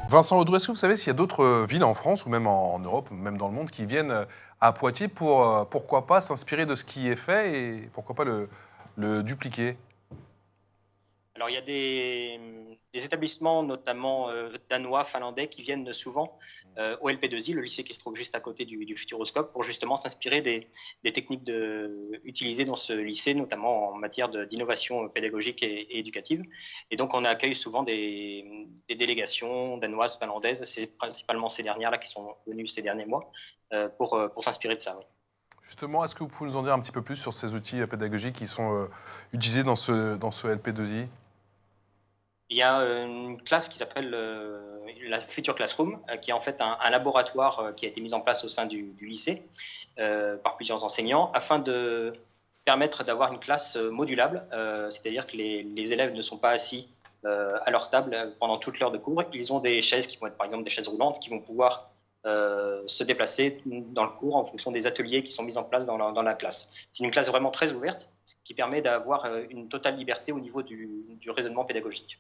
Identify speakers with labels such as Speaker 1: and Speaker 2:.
Speaker 1: Vincent Audrey, est-ce que vous savez s'il y a d'autres villes en France ou même en Europe, ou même dans le monde, qui viennent à Poitiers pour, pourquoi pas, s'inspirer de ce qui est fait et pourquoi pas le dupliquer?
Speaker 2: Alors, il y a des établissements, notamment danois, finlandais, qui viennent souvent au LP2I, le lycée qui se trouve juste à côté du Futuroscope, pour justement s'inspirer des techniques utilisées dans ce lycée, notamment en matière d'innovation pédagogique et éducative. Et donc, on accueille souvent des délégations danoises, finlandaises. C'est principalement ces dernières-là qui sont venues ces derniers mois pour s'inspirer de ça. Oui.
Speaker 1: Justement, est-ce que vous pouvez nous en dire un petit peu plus sur ces outils pédagogiques qui sont utilisés dans ce LP2I?
Speaker 2: Il y a une classe qui s'appelle la Future Classroom, qui est en fait un laboratoire qui a été mis en place au sein du lycée par plusieurs enseignants afin de permettre d'avoir une classe modulable, c'est-à-dire que les élèves ne sont pas assis à leur table pendant toute l'heure de cours. Ils ont des chaises qui vont être par exemple des chaises roulantes qui vont pouvoir se déplacer dans le cours en fonction des ateliers qui sont mis en place dans la classe. C'est une classe vraiment très ouverte qui permet d'avoir une totale liberté au niveau du raisonnement pédagogique.